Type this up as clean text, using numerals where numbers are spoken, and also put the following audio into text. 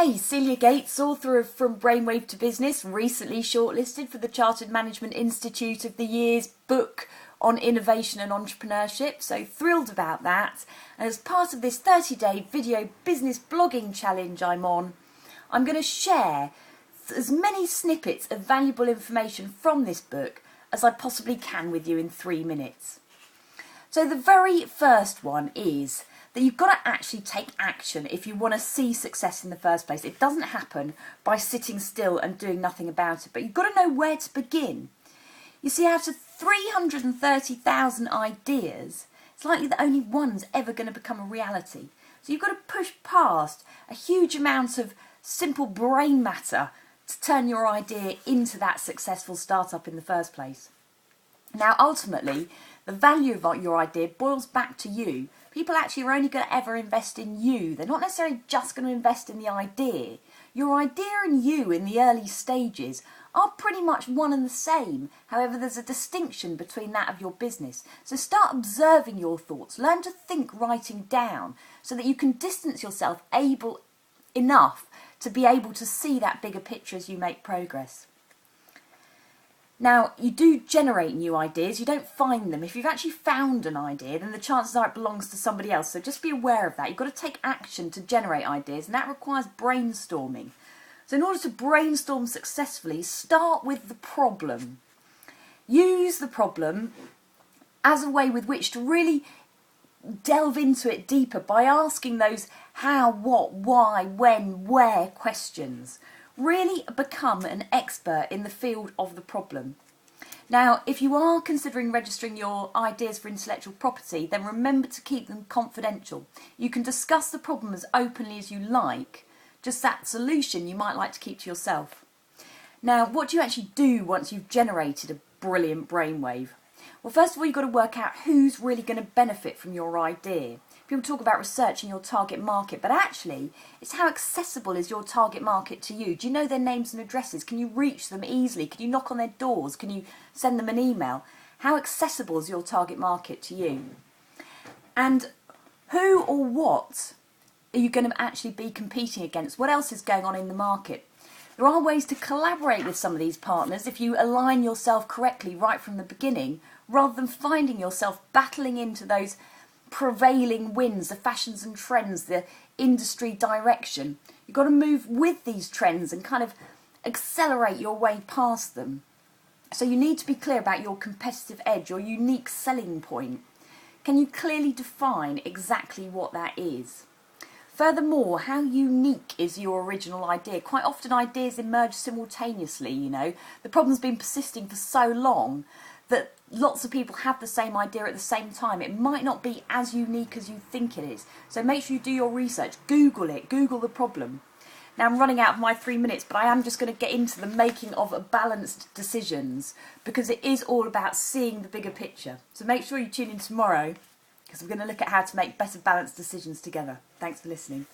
Hey, Celia Gates, author of From Brainwave to Business, recently shortlisted for the Chartered Management Institute of the Year's book on innovation and entrepreneurship, so thrilled about that. And as part of this 30-day video business blogging challenge I'm on, I'm going to share as many snippets of valuable information from this book as I possibly can with you in 3 minutes. So the very first one is that you've got to actually take action if you want to see success in the first place. It doesn't happen by sitting still and doing nothing about it, but you've got to know where to begin. You see, out of 330,000 ideas, it's likely that only one's ever going to become a reality. So you've got to push past a huge amount of simple brain matter to turn your idea into that successful startup in the first place. Now, ultimately, the value of your idea boils back to you. People actually are only going to ever invest in you. They're not necessarily just going to invest in the idea. Your idea and you in the early stages are pretty much one and the same. However, there's a distinction between that of your business. So start observing your thoughts. Learn to think writing down so that you can distance yourself enough to be able to see that bigger picture as you make progress. Now, you do generate new ideas, you don't find them. If you've actually found an idea, then the chances are it belongs to somebody else. So just be aware of that. You've got to take action to generate ideas, and that requires brainstorming. So in order to brainstorm successfully, start with the problem. Use the problem as a way with which to really delve into it deeper by asking those how, what, why, when, where questions. Really become an expert in the field of the problem. Now, if you are considering registering your ideas for intellectual property, then remember to keep them confidential. You can discuss the problem as openly as you like, just that solution you might like to keep to yourself. Now, what do you actually do once you've generated a brilliant brainwave? Well, first of all, you've got to work out who's really going to benefit from your idea. People talk about researching your target market, but actually, it's how accessible is your target market to you? Do you know their names and addresses? Can you reach them easily? Can you knock on their doors? Can you send them an email? How accessible is your target market to you? And who or what are you going to actually be competing against? What else is going on in the market? There are ways to collaborate with some of these partners if you align yourself correctly right from the beginning, rather than finding yourself battling into those prevailing winds, the fashions and trends, the industry direction. You've got to move with these trends and kind of accelerate your way past them. So you need to be clear about your competitive edge, your unique selling point. Can you clearly define exactly what that is? Furthermore, how unique is your original idea? Quite often ideas emerge simultaneously, you know. The problem's been persisting for so long that lots of people have the same idea at the same time. It might not be as unique as you think it is. So make sure you do your research. Google it. Google the problem. Now, I'm running out of my 3 minutes, but I am just going to get into the making of balanced decisions, because it is all about seeing the bigger picture. So make sure you tune in tomorrow, because we're going to look at how to make better balanced decisions together. Thanks for listening.